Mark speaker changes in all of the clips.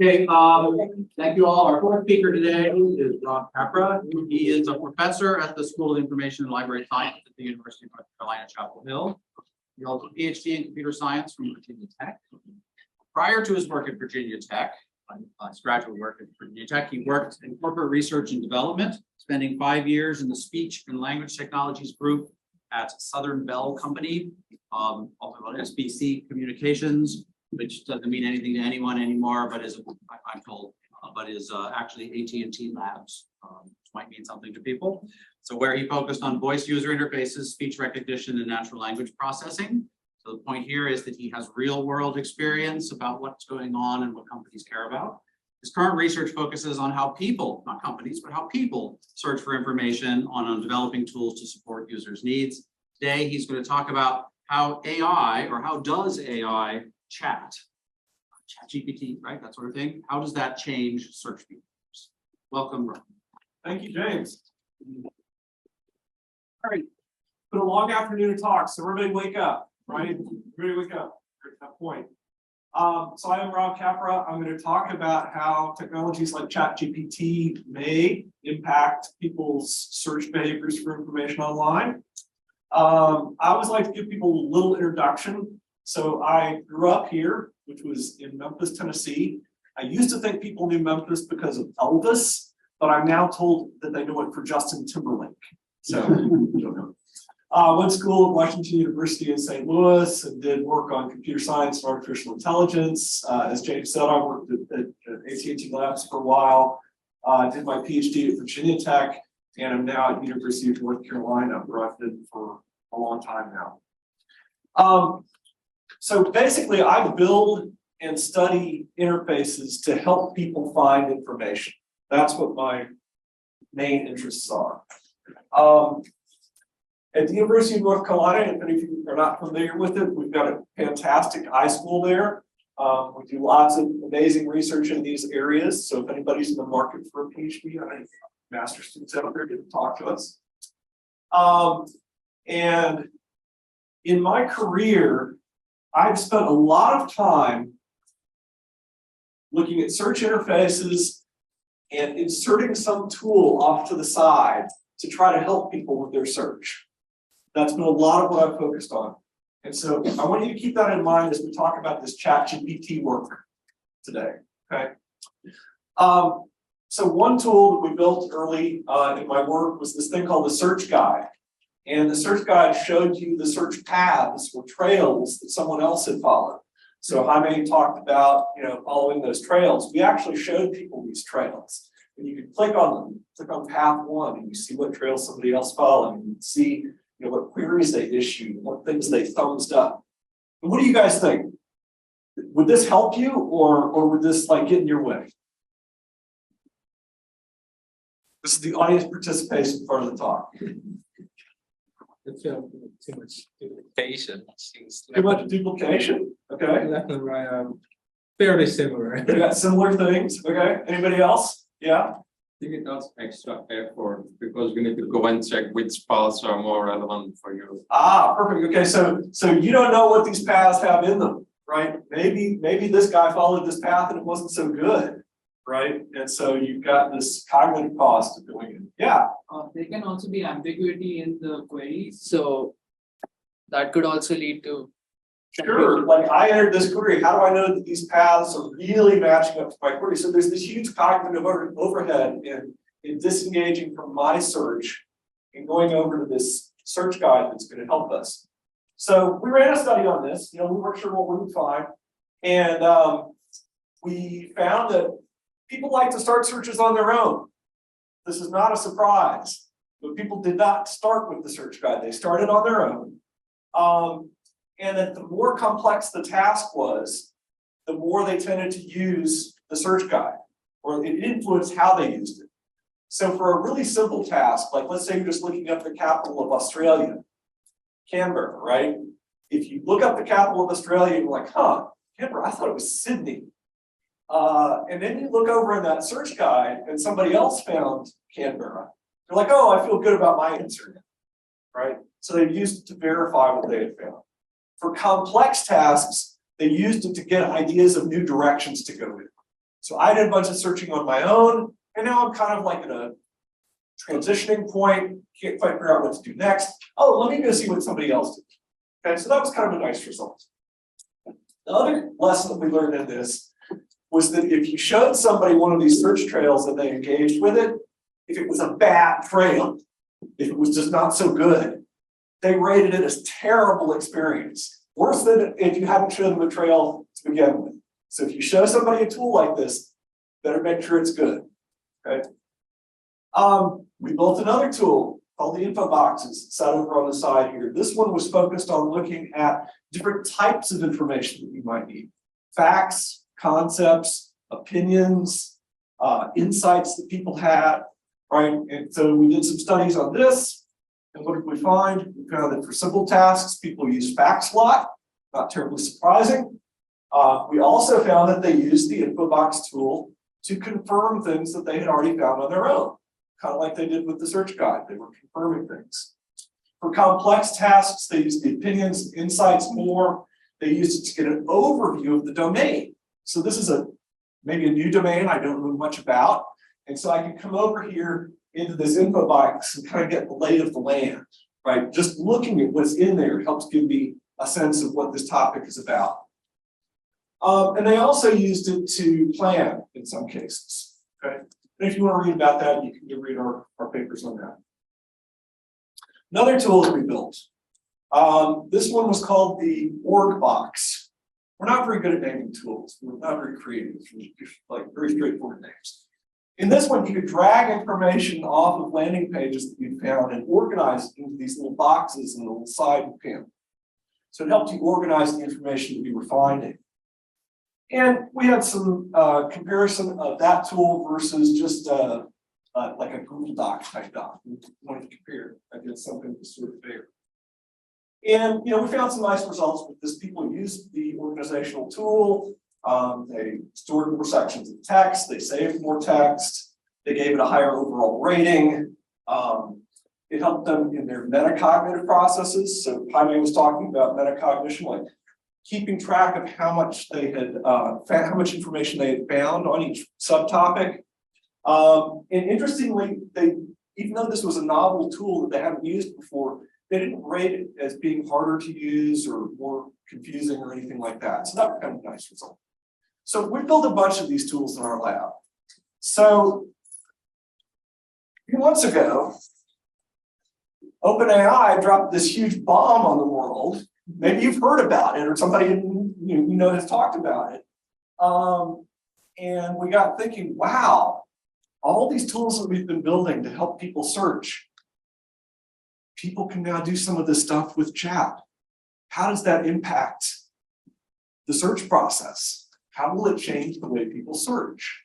Speaker 1: Okay, thank you all. Our fourth speaker today is Capra. He is a professor at the School of Information and Library Science at the University of North Carolina, Chapel Hill. He holds a PhD in computer science from Virginia Tech. Prior to his work at Virginia Tech, his graduate work at Virginia Tech, he worked in corporate research and development, spending 5 years in the speech and language technologies group at Southern Bell Company, also called SBC Communications, which doesn't mean anything to anyone anymore, but is, I'm told, but is actually AT&T Labs, which might mean something to people. So where he focused on voice user interfaces, speech recognition, and natural language processing. So the point here is that he has real world experience about what's going on and what companies care about. His current research focuses on how people, not companies, but how people search for information on developing tools to support users' needs. Today, he's going to talk about how AI, or how does AI chat GPT, right? That sort of thing. How does that change search features? Welcome, Ron.
Speaker 2: Thank you, James. All right, been a long afternoon of talk, so everybody wake up, right? Everybody wake up at that point. So I am Rob Capra. I'm going to talk about how technologies like ChatGPT may impact people's search behaviors for information online. I always like to give people a little introduction. So I grew up here, which was in Memphis, Tennessee. I used to think people knew Memphis because of Elvis, but I'm now told that they know it for Justin Timberlake. So I don't know. Went to school at Washington University in St. Louis and did work on computer science and artificial intelligence. As James said, I worked at AT&T Labs for a while. Did my PhD at Virginia Tech, and I'm now at the University of North Carolina, where I've been for a long time now. So basically, I build and study interfaces to help people find information. That's what my main interests are. At the University of North Carolina, if any of you are not familiar with it, we've got a fantastic iSchool there. We do lots of amazing research in these areas. So if anybody's in the market for a PhD, I have master's students out there to talk to us. And in my career, I've spent a lot of time looking at search interfaces and inserting some tool off to the side to try to help people with their search. That's been a lot of what I've focused on. And so I want you to keep that in mind as we talk about this ChatGPT work today, okay? So one tool that we built early in my work was this thing called the search guide. And the search guide showed you the search paths or trails that someone else had followed. So Jaime talked about, following those trails. We actually showed people these trails. And you could click on them, click on path one, and you see what trails somebody else followed. And you can see, what queries they issued, what things they thumbs up. And what do you guys think? Would this help you, or would this get in your way? This is the audience participation part of the talk.
Speaker 3: Too much duplication.
Speaker 2: Too much duplication? Okay.
Speaker 3: Left and right fairly similar.
Speaker 2: We got similar things. Okay. Anybody else? Yeah.
Speaker 4: I think it adds extra effort because you need to go and check which paths are more relevant for you.
Speaker 2: Ah, perfect. Okay, so you don't know what these paths have in them, right? Maybe this guy followed this path and it wasn't so good, right? And so you've got this cognitive cost of doing it. Yeah.
Speaker 5: There can also be ambiguity in the queries, so that could also lead to.
Speaker 2: Sure, like I entered this query, how do I know that these paths are really matching up to my query? So there's this huge cognitive overhead in disengaging from my search and going over to this search guide that's going to help us. So we ran a study on this, we weren't sure what we would find. And we found that people like to start searches on their own. This is not a surprise, but people did not start with the search guide. They started on their own. And that the more complex the task was, the more they tended to use the search guide, or it influenced how they used it. So for a really simple task, like let's say you're just looking up the capital of Australia, Canberra, right? If you look up the capital of Australia, you're like, Canberra, I thought it was Sydney. And then you look over in that search guide and somebody else found Canberra. You're like, oh, I feel good about my answer now, right? So they used it to verify what they had found. For complex tasks, they used it to get ideas of new directions to go in. So I did a bunch of searching on my own, and now I'm kind of like at a transitioning point, can't quite figure out what to do next. Oh, let me go see what somebody else did. Okay, so that was kind of a nice result. The other lesson that we learned in this was that if you showed somebody one of these search trails and they engaged with it, if it was a bad trail, if it was just not so good, they rated it as terrible experience. Worse than if you hadn't shown them a trail to begin with. So if you show somebody a tool like this, better make sure it's good. Okay. We built another tool called the InfoBoxes, set over on the side here. This one was focused on looking at different types of information that you might need. Facts, concepts, opinions, insights that people had, right? And so we did some studies on this. And what did we find? We found that for simple tasks, people use facts a lot, not terribly surprising. We also found that they used the InfoBox tool to confirm things that they had already found on their own, kind of like they did with the search guide. They were confirming things. For complex tasks, they used the opinions, insights more. They used it to get an overview of the domain. So this is maybe a new domain I don't know much about. And so I can come over here into this InfoBox and kind of get the lay of the land, right? Just looking at what's in there helps give me a sense of what this topic is about. And they also used it to plan in some cases, okay? And if you want to read about that, you can go read our papers on that. Another tool that we built, this one was called the OrgBox. We're not very good at naming tools. We're not very creative. We're like very straightforward names. In this one, you could drag information off of landing pages that you found and organize it into these little boxes in the little side panel. So it helped you organize the information that you were finding. And we had some comparison of that tool versus just like a Google Doc type doc. We wanted to compare against something that's sort of there. And we found some nice results with this. People used the organizational tool. They stored more sections of text. They saved more text. They gave it a higher overall rating. It helped them in their metacognitive processes. So Jaime was talking about metacognition, like keeping track of how much they had how much information they had found on each subtopic. And interestingly, even though this was a novel tool that they hadn't used before, they didn't rate it as being harder to use or more confusing or anything like that. So that was kind of a nice result. So we built a bunch of these tools in our lab. So a few months ago, OpenAI dropped this huge bomb on the world. Maybe you've heard about it or somebody has talked about it. And we got thinking, wow, all these tools that we've been building to help people search, people can now do some of this stuff with chat. How does that impact the search process? How will it change the way people search?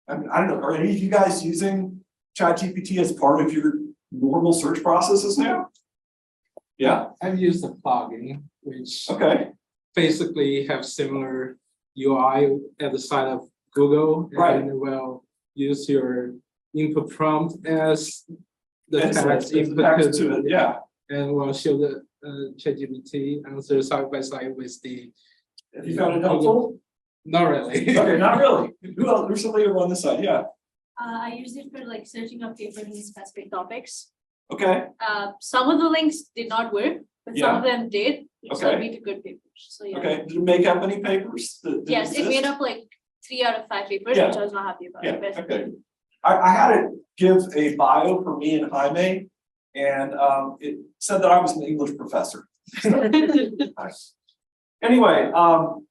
Speaker 2: I mean, I don't know, are any of you guys using ChatGPT as part of your normal search processes now? Yeah?
Speaker 3: I've used a plugin, which
Speaker 2: Okay.
Speaker 3: basically have similar UI at the side of Google.
Speaker 2: Right.
Speaker 3: And will use your input prompt as the
Speaker 2: It's
Speaker 3: text
Speaker 2: the
Speaker 3: input
Speaker 2: text to it, yeah.
Speaker 3: and will show the ChatGPT answer side by side with the.
Speaker 2: Have you found it helpful?
Speaker 3: Not really.
Speaker 2: Okay, not really. Who else? There's somebody over on this side, yeah.
Speaker 6: I use it for like searching up papers in specific topics.
Speaker 2: Okay,
Speaker 6: Some of the links did not work, but some
Speaker 2: Yeah.
Speaker 6: of them did. Which
Speaker 2: Okay.
Speaker 6: led me to good papers. So yeah.
Speaker 2: okay. Did it make up any papers?
Speaker 6: Yes, it made up like 3 out of 5 papers,
Speaker 2: Yeah.
Speaker 6: which I was not happy about.
Speaker 2: Yeah,
Speaker 6: But
Speaker 2: okay. I had it give a bio for me and Jaime, and it said that I was an English professor. Nice. Anyway,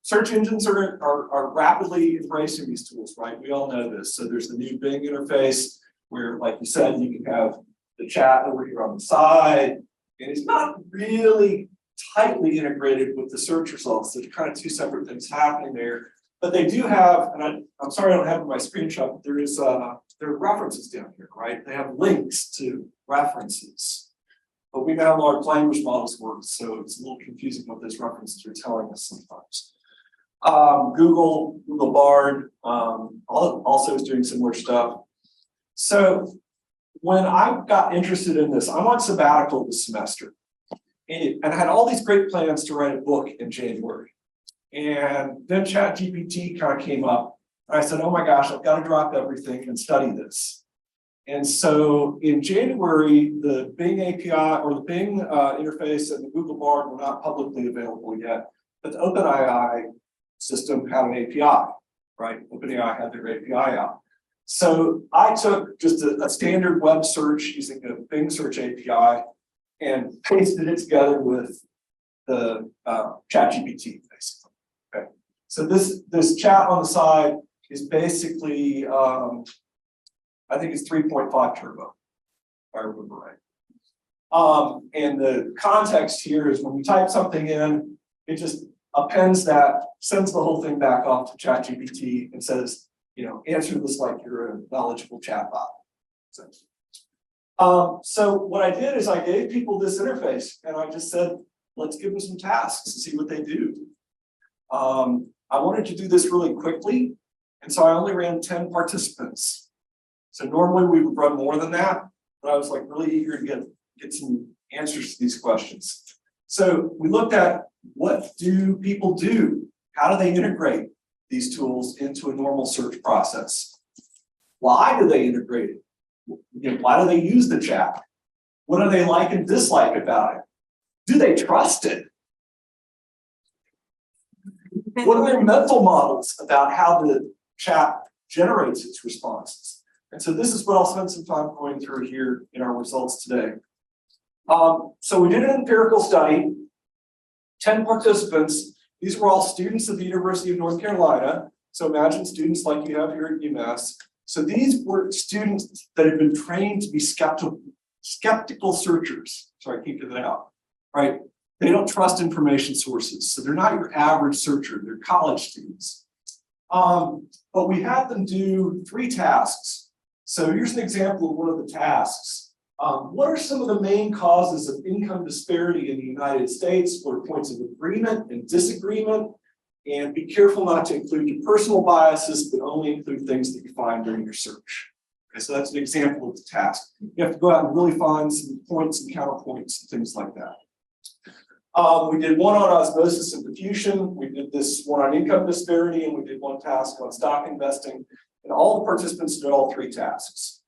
Speaker 2: search engines are rapidly embracing these tools, right? We all know this. So there's the new Bing interface where, like you said, you can have the chat over here on the side, and it's not really tightly integrated with the search results. There's kind of two separate things happening there. But they do have, and I'm sorry I don't have my screenshot, but there are references down here, right? They have links to references. But we know how large language models work, so it's a little confusing what those references are telling us sometimes. Google Bard also is doing similar stuff. So when I got interested in this, I'm on sabbatical this semester. And I had all these great plans to write a book in January. And then ChatGPT kind of came up, I said, oh my gosh, I've got to drop everything and study this. And so in January, the Bing API or the Bing interface and the Google Bard were not publicly available yet, but the OpenAI system had an API, right? OpenAI had their API out. So I took just a standard web search using a Bing search API and pasted it together with the ChatGPT, basically. Okay. So this chat on the side is basically, I think it's 3.5 turbo, if I remember right. And the context here is when you type something in, it just appends that, sends the whole thing back off to ChatGPT and says, you know, answer this like you're a knowledgeable chatbot. So what I did is I gave people this interface and I just said, let's give them some tasks and see what they do. I wanted to do this really quickly, and so I only ran 10 participants. So normally we would run more than that, but I was like really eager to get some answers to these questions. So we looked at what do people do? How do they integrate these tools into a normal search process? Why do they integrate it? You know, why do they use the chat? What do they like and dislike about it? Do they trust it? What are their mental models about how the chat generates its responses? And so this is what I'll spend some time going through here in our results today. So we did an empirical study, 10 participants. These were all students of the University of North Carolina. So imagine students like you have here at UMass. So these were students that had been trained to be skeptical searchers. Sorry, I can't get that out, right? They don't trust information sources. So they're not your average searcher, they're college students. But we had them do 3 tasks. So here's an example of one of the tasks. What are some of the main causes of income disparity in the United States? What are points of agreement and disagreement? And be careful not to include your personal biases, but only include things that you find during your search. Okay, so that's an example of the task. You have to go out and really find some points and counterpoints and things like that. We did one on osmosis and diffusion. We did this one on income disparity, and we did one task on stock investing. And all the participants did all 3 tasks.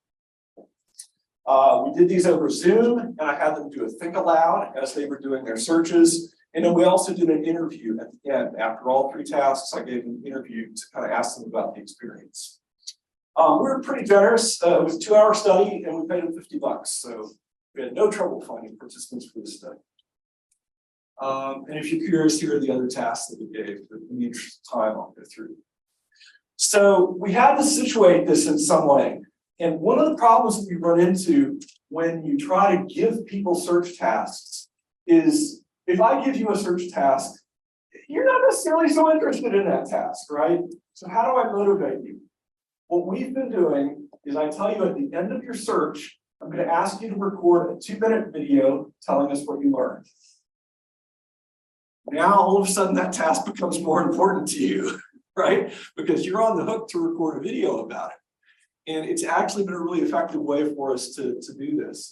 Speaker 2: We did these over Zoom, and I had them do a think aloud as they were doing their searches. And then we also did an interview at the end. After all 3 tasks, I gave them an interview to kind of ask them about the experience. We were pretty generous. It was a 2-hour study, and we paid them $50. So we had no trouble finding participants for this study. And if you're curious, here are the other tasks that we gave. But in the interest of time, I'll go through. So we had to situate this in some way. And one of the problems that we run into when you try to give people search tasks is if I give you a search task, you're not necessarily so interested in that task, right? So how do I motivate you? What we've been doing is I tell you at the end of your search, I'm going to ask you to record a 2-minute video telling us what you learned. Now, all of a sudden, that task becomes more important to you, right? Because you're on the hook to record a video about it. And it's actually been a really effective way for us to do this.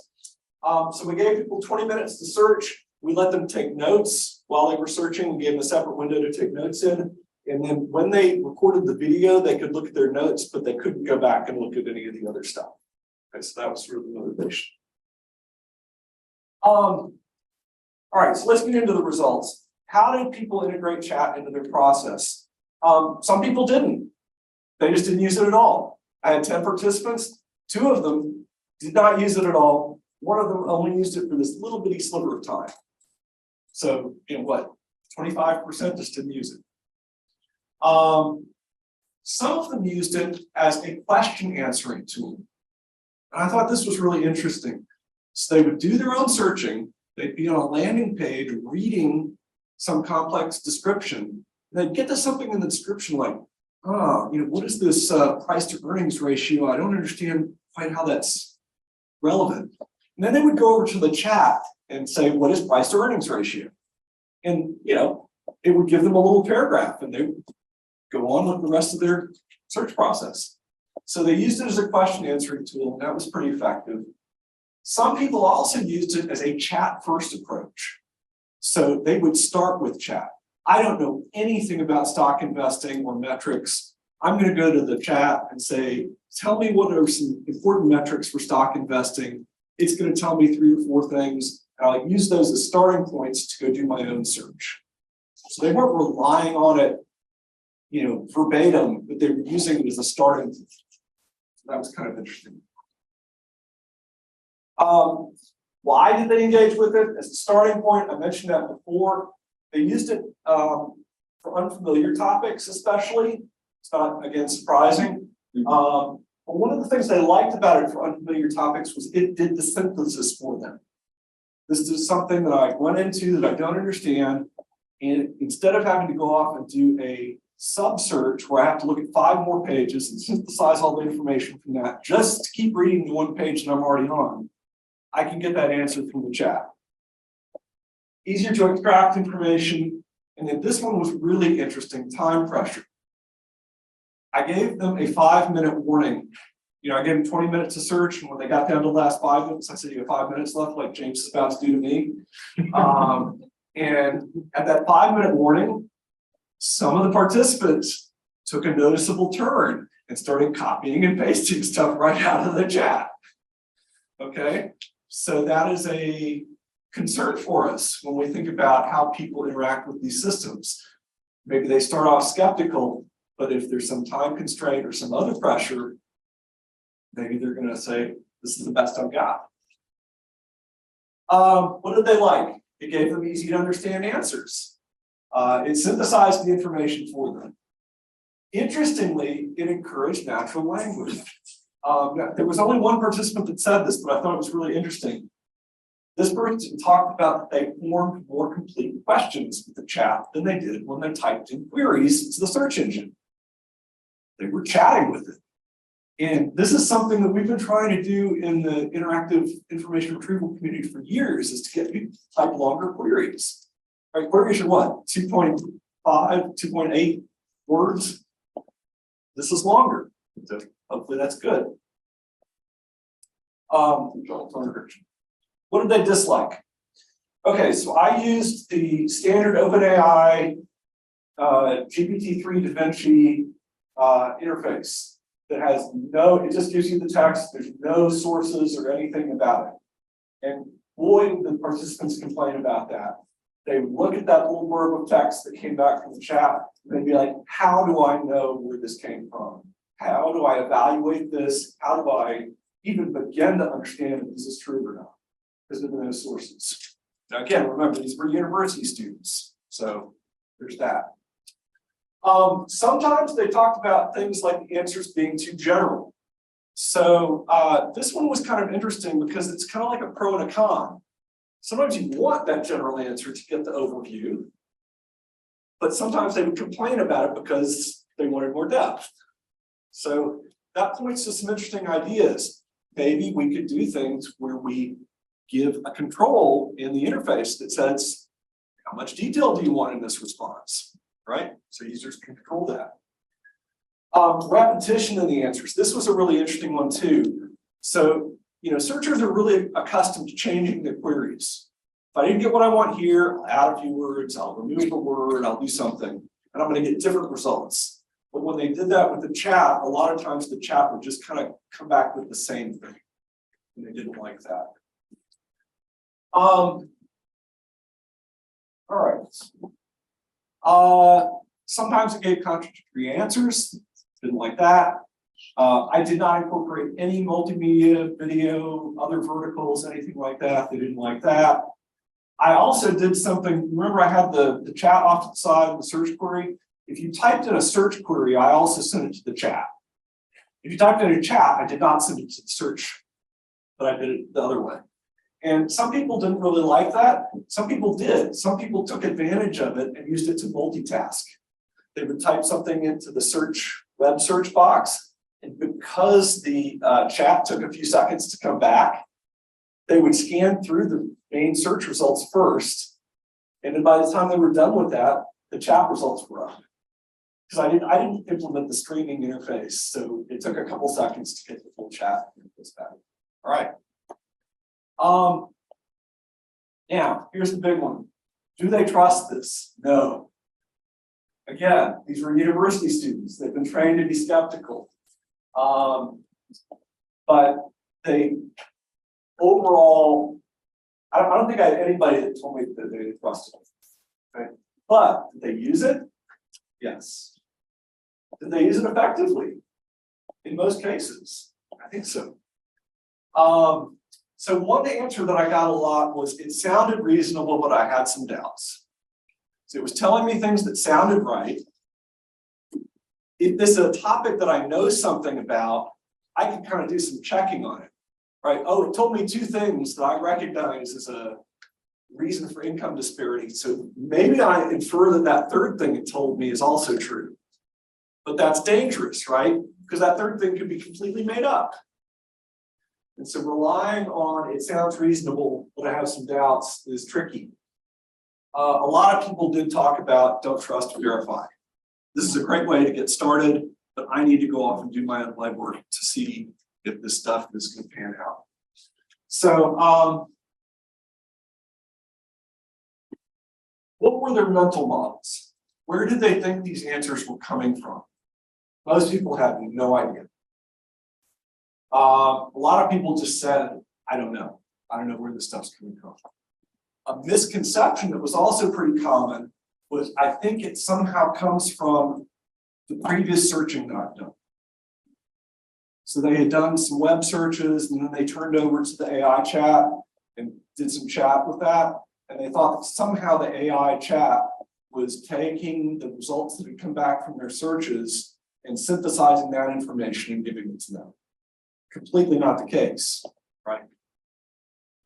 Speaker 2: So we gave people 20 minutes to search. We let them take notes while they were searching. We gave them a separate window to take notes in. And then when they recorded the video, they could look at their notes, but they couldn't go back and look at any of the other stuff. Okay, so that was really the motivation. All right, so let's get into the results. How did people integrate chat into their process? Some people didn't. They just didn't use it at all. I had 10 participants. 2 of them did not use it at all. 1 of them only used it for this little bitty sliver of time. So, you know what? 25% just didn't use it. Some of them used it as a question answering tool. And I thought this was really interesting. So they would do their own searching. They'd be on a landing page reading some complex description. And they'd get to something in the description like, what is this price to earnings ratio? I don't understand quite how that's relevant. And then they would go over to the chat and say, what is price to earnings ratio? And, it would give them a little paragraph and they would go on with the rest of their search process. So they used it as a question answering tool, and that was pretty effective. Some people also used it as a chat first approach. So they would start with chat. I don't know anything about stock investing or metrics. I'm gonna go to the chat and say, tell me what are some important metrics for stock investing. It's gonna tell me 3 or 4 things. And I'll use those as starting points to go do my own search. So they weren't relying on it, verbatim, but they were using it as a starting point. So that was kind of interesting. Why did they engage with it as a starting point? I mentioned that before. They used it for unfamiliar topics, especially. It's not, again, surprising. But one of the things they liked about it for unfamiliar topics was it did the synthesis for them. This is something that I went into that I don't understand. And instead of having to go off and do a sub search where I have to look at 5 more pages and synthesize all the information from that just to keep reading the 1 page that I'm already on, I can get that answer from the chat. Easier to extract information. And then this one was really interesting, time pressure. I gave them a 5-minute warning. I gave them 20 minutes to search, and when they got down to the last 5 minutes, I said, you have 5 minutes left, like James is about to do to me. And at that 5-minute warning, some of the participants took a noticeable turn and started copying and pasting stuff right out of the chat. Okay, so that is a concern for us when we think about how people interact with these systems. Maybe they start off skeptical, but if there's some time constraint or some other pressure, maybe they're going to say, this is the best I've got. What did they like? It gave them easy to understand answers. It synthesized the information for them. Interestingly, it encouraged natural language. There was only one participant that said this, but I thought it was really interesting. This person talked about that they formed more complete questions with the chat than they did when they typed in queries to the search engine. They were chatting with it. And this is something that we've been trying to do in the interactive information retrieval community for years, is to get people to type longer queries. Right, queries are what? 2.5, 2.8 words. This is longer. So hopefully that's good. What did they dislike? Okay, so I used the standard OpenAI GPT-3 DaVinci interface that has it just gives you the text, there's no sources or anything about it. And boy, the participants complain about that. They would look at that little blurb of text that came back from the chat, and they'd be like, how do I know where this came from? How do I evaluate this? How do I even begin to understand if this is true or not? Because there are no sources. Now, again, remember, these were university students, so there's that. Sometimes they talked about things like the answers being too general. So this one was kind of interesting because it's kind of like a pro and a con. Sometimes you want that general answer to get the overview, but sometimes they would complain about it because they wanted more depth. So that points to some interesting ideas. Maybe we could do things where we give a control in the interface that says, how much detail do you want in this response, right? So users can control that. Repetition in the answers. This was a really interesting one too. So, searchers are really accustomed to changing their queries. If I didn't get what I want here, I'll add a few words, I'll remove a word, I'll do something, and I'm going to get different results. But when they did that with the chat, a lot of times the chat would just kind of come back with the same thing. And they didn't like that. All right. Sometimes it gave contradictory answers. Didn't like that. I did not incorporate any multimedia, video, other verticals, anything like that. They didn't like that. I also did something, remember I had the chat off to the side of the search query. If you typed in a search query, I also sent it to the chat. If you typed in a chat, I did not send it to the search, but I did it the other way. And some people didn't really like that. Some people did. Some people took advantage of it and used it to multitask. They would type something into the web search box, and because the chat took a few seconds to come back, they would scan through the main search results first. And then by the time they were done with that, the chat results were up. Because I didn't implement the streaming interface, so it took a couple seconds to get the full chat back. All right. Now, here's the big one. Do they trust this? No. Again, these were university students. They've been trained to be skeptical. But they overall, I don't think I had anybody that told me that they trusted it. Okay? But did they use it? Yes. Did they use it effectively? In most cases, I think so. So one answer that I got a lot was it sounded reasonable, but I had some doubts. So it was telling me things that sounded right. If this is a topic that I know something about, I can kind of do some checking on it, right? Oh, it told me two things that I recognize as a reason for income disparity. So maybe I infer that that third thing it told me is also true. But that's dangerous, right? Because that third thing could be completely made up. And so relying on it sounds reasonable, but I have some doubts is tricky. A lot of people did talk about don't trust, verify. This is a great way to get started, but I need to go off and do my own legwork to see if this stuff is going to pan out. So, what were their mental models? Where did they think these answers were coming from? Most people had no idea. A lot of people just said, I don't know. I don't know where this stuff's coming from. A misconception that was also pretty common was I think it somehow comes from the previous searching that I've done. So they had done some web searches and then they turned over to the AI chat and did some chat with that. And they thought that somehow the AI chat was taking the results that had come back from their searches and synthesizing that information and giving it to them. Completely not the case, right?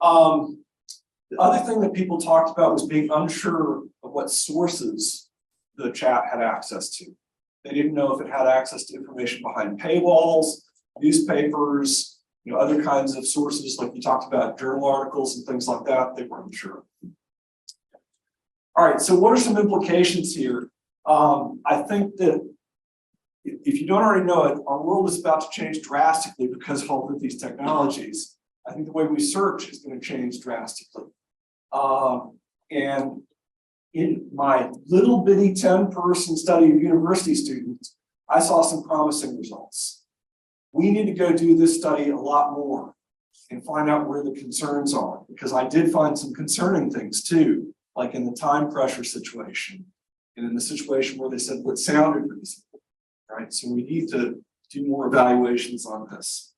Speaker 2: The other thing that people talked about was being unsure of what sources the chat had access to. They didn't know if it had access to information behind paywalls, newspapers, other kinds of sources, like you talked about journal articles and things like that. They weren't sure. All right, so what are some implications here? I think that if you don't already know it, our world is about to change drastically because of all of these technologies. I think the way we search is going to change drastically. And in my little bitty 10-person study of university students, I saw some promising results. We need to go do this study a lot more and find out where the concerns are, because I did find some concerning things too, like in the time pressure situation and in the situation where they said what sounded reasonable, right? So we need to do more evaluations on this.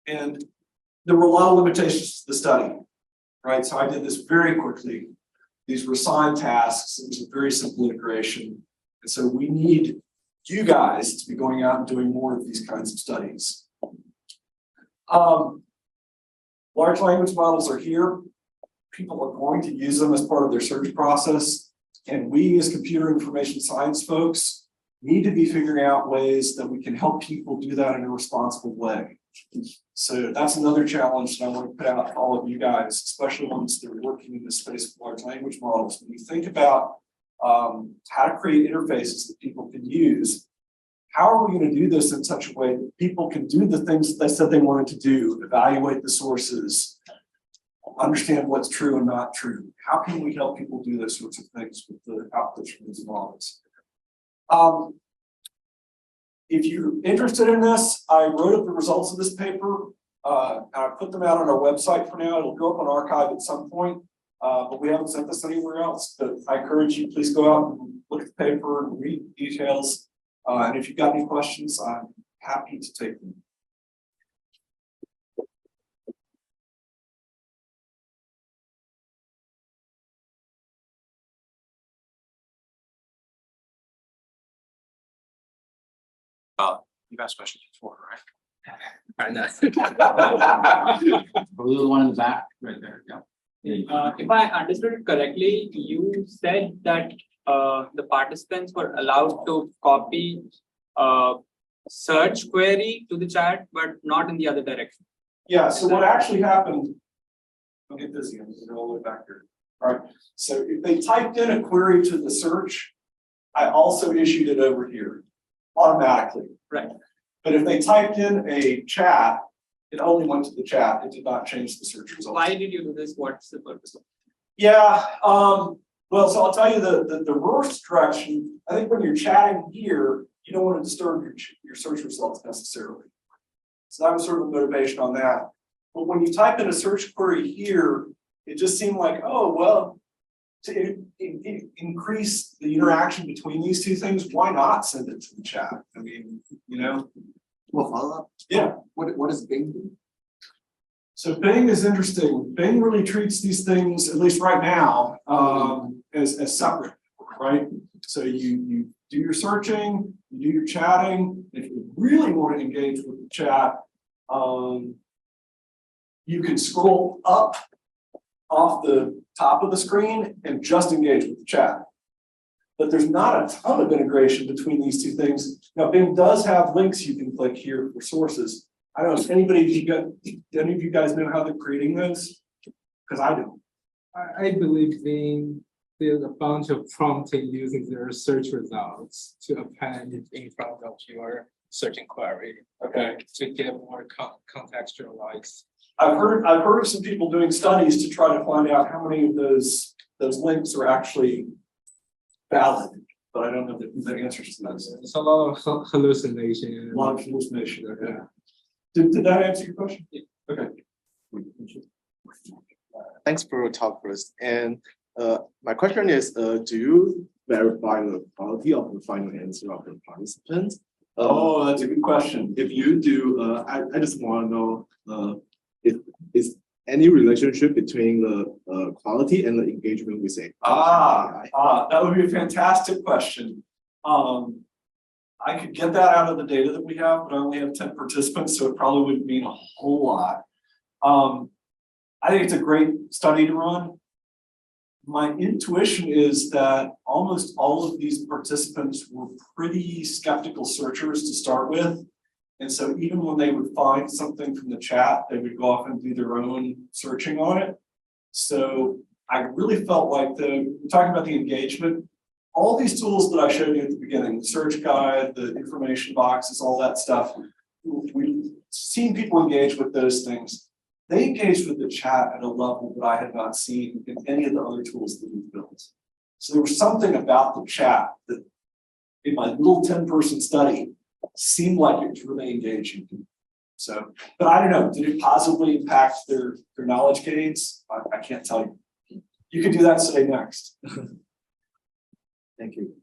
Speaker 2: And there were a lot of limitations to the study, right? So I did this very quickly. These were assigned tasks. It was a very simple integration. And so we need you guys to be going out and doing more of these kinds of studies. Large language models are here. People are going to use them as part of their search process. And we as computer information science folks need to be figuring out ways that we can help people do that in a responsible way. So that's another challenge that I want to put out to all of you guys, especially ones that are working in this space of large language models. When you think about how to create interfaces that people can use, how are we going to do this in such a way that people can do the things that they said they wanted to do, evaluate the sources, understand what's true and not true? How can we help people do those sorts of things with the outputs from these models? If you're interested in this, I wrote up the results of this paper. And I put them out on our website for now. It'll go up on archive at some point, but we haven't sent this anywhere else. But I encourage you, please go out and look at the paper and read the details. And if you've got any questions, I'm happy to take them.
Speaker 1: You've asked questions before, right?
Speaker 3: I know.
Speaker 1: Blue, the one in the back, right there. Yeah.
Speaker 5: If I understood it correctly, you said that the participants were allowed to copy search query to the chat, but not in the other direction.
Speaker 2: Yeah, so what actually happened, I'll get this again, we're all the way back here. All right, so if they typed in a query to the search, I also issued it over here automatically.
Speaker 5: Right.
Speaker 2: But if they typed in a chat, it only went to the chat. It did not change the search result.
Speaker 5: Why did you do this? What's the purpose of it?
Speaker 2: Yeah, Well, so I'll tell you the reverse direction. I think when you're chatting here, you don't want to disturb your search results necessarily. So that was sort of the motivation on that. But when you type in a search query here, it just seemed like, oh, well, to increase the interaction between these two things, why not send it to the chat? I mean, you know.
Speaker 7: Well, follow up.
Speaker 2: Yeah.
Speaker 7: What does Bing do?
Speaker 2: So Bing is interesting. Bing really treats these things, at least right now, as separate, right? So you do your searching, you do your chatting. If you really want to engage with the chat, you can scroll up off the top of the screen and just engage with the chat. But there's not a ton of integration between these two things. Now, Bing does have links you can click here for sources. I don't know if any of you guys know how they're creating those? Because I don't.
Speaker 3: I believe Bing did a bunch of prompting using their search results to append it in front of your search inquiry.
Speaker 2: Okay.
Speaker 3: To get more contextualized.
Speaker 2: I've heard of some people doing studies to try to find out how many of those links are actually valid, but I don't know the answers to those.
Speaker 3: There's a lot of hallucination.
Speaker 2: A lot of hallucination there. Yeah. Did that answer your question?
Speaker 3: Yeah.
Speaker 2: Okay.
Speaker 7: Thanks for your talk first. And my question is, do you verify the quality of the final answer of the participants?
Speaker 2: Oh, that's a good question.
Speaker 7: If you do, I just want to know if is any relationship between the quality and the engagement we say.
Speaker 2: That would be a fantastic question. I could get that out of the data that we have, but I only have 10 participants, so it probably wouldn't mean a whole lot. I think it's a great study to run. My intuition is that almost all of these participants were pretty skeptical searchers to start with. And so even when they would find something from the chat, they would go off and do their own searching on it. So I really felt like we're talking about the engagement. All these tools that I showed you at the beginning, the search guide, the information boxes, all that stuff, we've seen people engage with those things. They engaged with the chat at a level that I had not seen in any of the other tools that we've built. So there was something about the chat that in my little 10-person study seemed like it was really engaging. So, but I don't know, did it positively impact their knowledge gains? I can't tell you. You can do that today next.
Speaker 7: Thank you.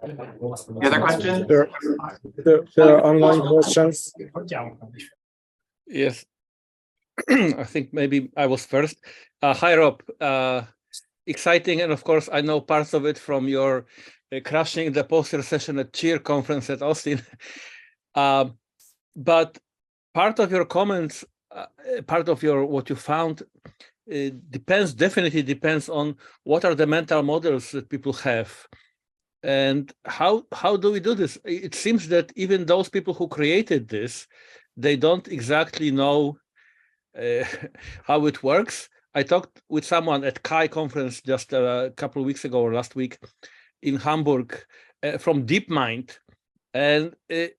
Speaker 1: Any other questions?
Speaker 8: There are online questions. Yes. I think maybe I was first. Hi, Rob. Exciting, and of course, I know parts of it from your crushing the poster session at Cheer conference at Austin. But part of your comments, part of what you found, definitely depends on what are the mental models that people have. And how do we do this? It seems that even those people who created this, they don't exactly know how it works. I talked with someone at Kai conference just a couple of weeks ago or last week in Hamburg from DeepMind, and I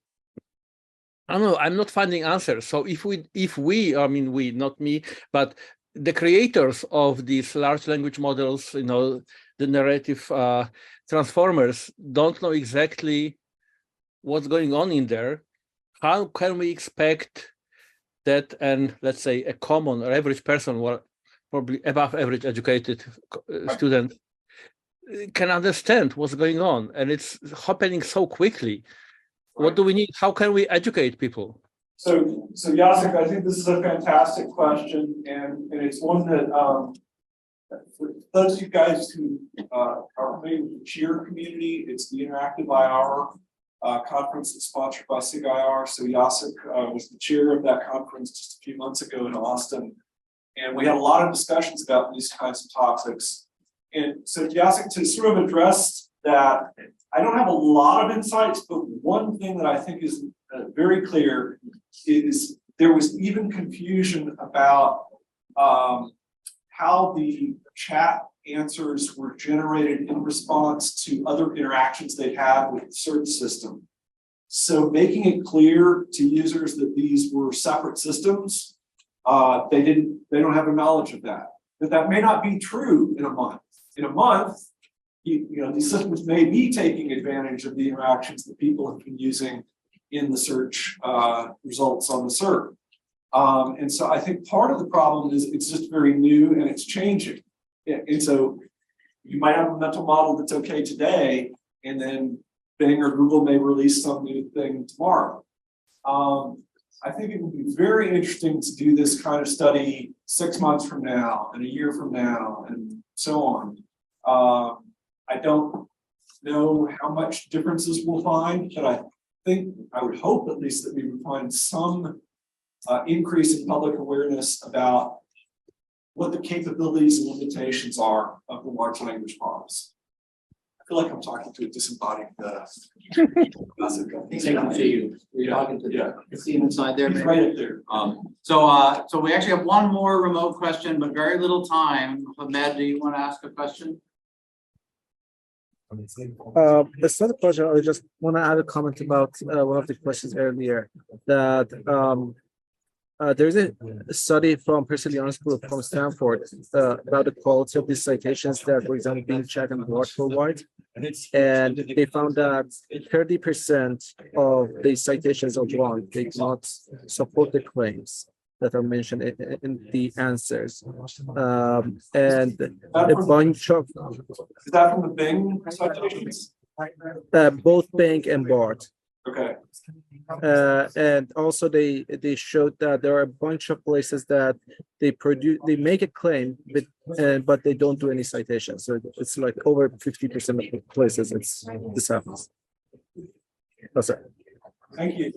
Speaker 8: don't know. I'm not finding answers. So if we, I mean we, not me, but the creators of these large language models, the narrative transformers, don't know exactly what's going on in there. How can we expect that, and let's say a common or average person, or probably above average educated student, can understand what's going on? And it's happening so quickly. What do we need? How can we educate people?
Speaker 2: So Jacek, I think this is a fantastic question, and it's one that for those of you guys who are familiar with the Cheer community, it's the Interactive IR conference that's sponsored by SIG-IR. So Jacek was the chair of that conference just a few months ago in Austin, and we had a lot of discussions about these kinds of topics. And so Jacek, to sort of address that, I don't have a lot of insights, but one thing that I think is very clear is there was even confusion about how the chat answers were generated in response to other interactions they had with the search system. So making it clear to users that these were separate systems they don't have a knowledge of that. But that may not be true in a month. In a month, you know, these systems may be taking advantage of the interactions that people have been using in the search results on the SERP. And so I think part of the problem is it's just very new and it's changing. And so you might have a mental model that's okay today, and then Bing or Google may release some new thing tomorrow. I think it would be very interesting to do this kind of study 6 months from now and a year from now and so on. I don't know how much differences we'll find, but I would hope at least that we would find some increase in public awareness about what the capabilities and limitations are of the large language models. I feel like I'm talking to a disembodied
Speaker 1: You're talking to
Speaker 2: Yeah.
Speaker 1: the see him inside there.
Speaker 2: He's
Speaker 1: maybe?
Speaker 2: right up there.
Speaker 1: So we actually have one more remote question, but very little time. Ahmed, do you want to ask a question?
Speaker 9: It's not a question. I just want to add a comment about one of the questions earlier that there's a study from Persiliano's group from Stanford about the quality of these citations that, for example, being checked and brought forward. And they found that 30% of the citations are wrong. They do not support the claims that are mentioned in the answers. And a bunch of
Speaker 2: Is that from the Bing citations?
Speaker 9: both Bing and BART.
Speaker 2: Okay.
Speaker 9: And also they showed that there are a bunch of places that they make a claim, but they don't do any citations. So it's like over 50% of the places this happens. That's it.
Speaker 2: Thank you.